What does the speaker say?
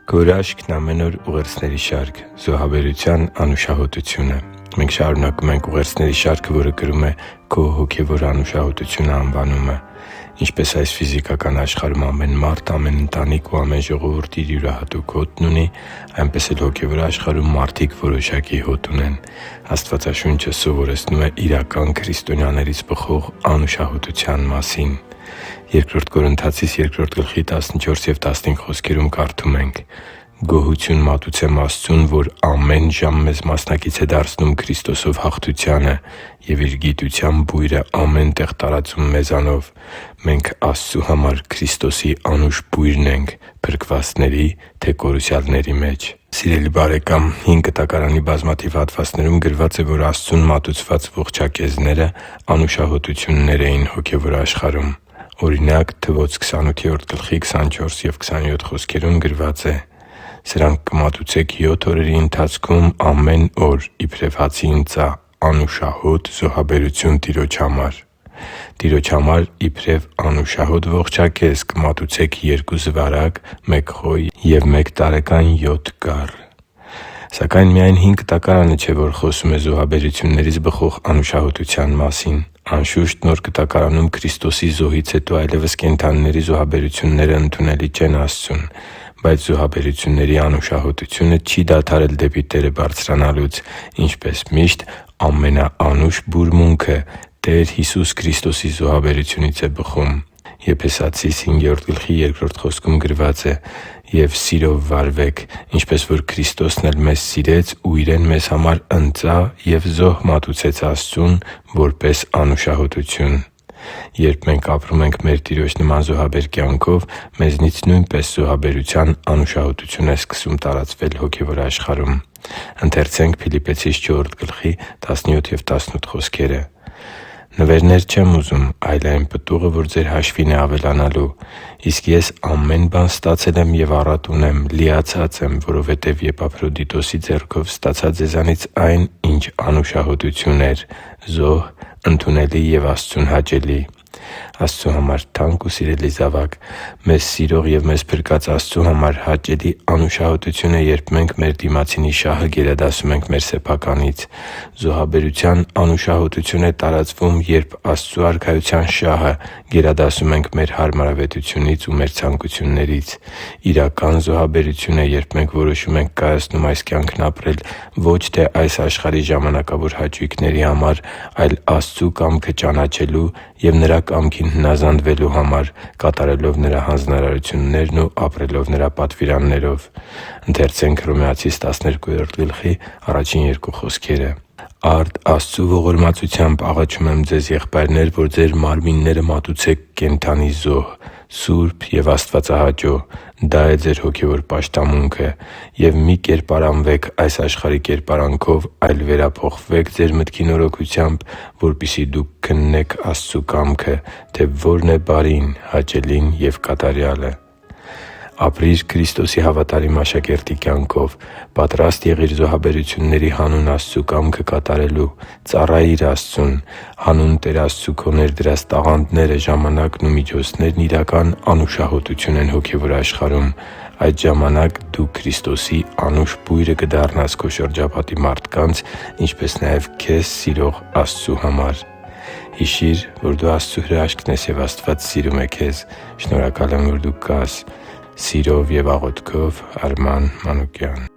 Գորաշքն ամեն օր ուղերձների շարք։ Զոհաբերության անուշահոտությունը։ Մենք շարունակում ենք ուղերձների շարքը, որը կրում է «Քո հոգևոր անուշահոտությունը» անվանումը։ Ինչպես այս ֆիզիկական աշխարհում ամեն մարդ, ամեն ընտանիք ու ամեն ժողովուրդ իր յուրահատուկ հոտն ունի, այնպես էլ հոգևոր աշխարհում մարդիկ որոշակի հոտ ունեն։ Աստվածաշունչը սովորեցնում է իրական քրիստոնյաներից բխող անուշահոտության մասին։ 2 Կորնթացիս 2:14-15 խոսքերում կարդում ենք. «Գոհություն մատուցեմ Աստծուն, որ ամեն ժամ մեզ մասնակից է դարձնում Քրիստոսով հաղթությանը և իր գիտության բույրը ամեն տեղ տարածում մեզանով։ Մենք Աստծու համար Քրիստոսի անուշ բույրն ենք, փրկվածների, թե կորուսյալների մեջ»։ Սիրելի՛ բարեկամ, Հին Կտակարանի բազմաթիվ հատվածներում գրված է, որ Աստծուն մատուցված ողջակեզները անուշահոտություններ էին հոգևոր աշխարհում։ Օրինակ, Թվոց 28:24-27 խոսքերում գրված է. «Սրանք կմատուցեք 7 օրերի ընթացքում ամեն օր, իբրև հացի ընծա, անուշահոտ զոհաբերություն Տիրոջ համար։ Տիրոջ համար իբրև անուշահոտ ողջակեզ կմատուցեք 2 զվարակ, 1 խոյ և 1 տարեկան 7 կառ»։ Սակայն միայն Հին Կտակարանը չէ, որ խոսում է զոհաբերություններից բխող անուշահոտության մասին։ Անշուշտ, Նոր Կտակարանում Քրիստոսի զոհից հետո այլևս կենդանիների զոհաբերությունները ընդունելի չեն Աստծուն։ Բայց զոհաբերությունների անուշահոտությունը չի դադարել դեպի Տերը բարձրանալուց։ Ինչպես միշտ, ամենաանուշ բուրմունքը Տեր Հիսուս Քրիստոսի զոհաբերությունից է բխում։ Եփեսացիս 5:2 խոսքում գրված է. «Եվ սիրով վարվեք, ինչպես որ Քրիստոսն էլ մեզ սիրեց ու Իրեն մեզ համար ընծա և զոհ մատուցեց Աստծուն որպես անուշահոտություն»։ Երբ մենք ապրում ենք մեր Տիրոջ նման զոհաբեր կյանքով, մեզնից նույնպես զոհաբերության անուշահոտություն է սկսում տարածվել հոգևոր աշխարհում։ «Նվերներ չեմ ուզում, այլ այն պտուղը, որ ձեր հաշվին է ավելանալու։ Իսկ ես ամեն բան ստացել եմ և առատ ունեմ, լիացած եմ, որովհետև Եփափրոդիտոսի ձեռքով ստացա ձեզանից այն, ինչ անուշահոտություն էր, զոհ, ընդունելի և Աստծուն հաճելի» Աստծու համար թանկ ու սիրելի՛ զավակ, մեզ սիրող և մեզ փրկած Աստծու համար հաճելի անուշահոտություն է, երբ մենք մեր դիմացինի շահը գերադասում ենք մեր սեփականից։ Զոհաբերության անուշահոտություն է տարածվում, երբ Աստծու Արքայության շահը գերադասում ենք մեր հարմարավետությունից ու մեր ցանկություններից։ Իրական զոհաբերություն է, երբ մենք որոշում ենք կայացնում այս կյանքն ապրել ոչ թե այս աշխարհի ժամանակավոր հաճույքների համար, այլ Աստծու կամքը ճանաչելու և Նրա կամքին հնազանդվելու համար՝ կատարելով Նրա հանձնարարություններն ու ապրելով Նրա պատվիրաններով։ «Արդ Աստծու ողորմածությամբ աղաչում եմ ձեզ, եղբայրնե՛ր, որ ձեր մարմինները մատուցեք կենդանի զոհ, սուրբ և աստվածահաճո. դա է ձեր հոգևոր պաշտամունքը։ Եվ մի կերպարանվեք այս աշխարհի կերպարանքով, այլ վերափոխվեք ձեր մտքի նորոգությամբ, որպեսզի դուք քննեք Աստծու կամքը, թե որն է բարին, հաճելին և կատարյալը» (Հռոմեացիս 10:1-7): Ապրի՛ր Քրիստոսի հավատարիմ աշակերտի կյանքով։ Պատրաստ եղի՛ր զոհաբերությունների հանուն Աստծու կամքը կատարելու։ Ծառայի՛ր Աստծուն։ Հանուն Տեր Աստծու քո ներդրած տաղանդները, ժամանակն ու միջոցներն իրական անուշահոտություն են հոգևոր աշխարհում։ Այդ ժամանակ դու Քրիստոսի անուշ բույրը կդառնաս քո շրջապատի մարդկանց, ինչպես նաև քեզ սիրող Աստծու համար։ Հիշի՛ր, որ դու Աստծո հրաշքն ես, և Աստված սիրում է քեզ։ Շնորհակալ եմ, որ դու կա՛ս։ Սիրով և աղոթքով, Արման Մանուկյան։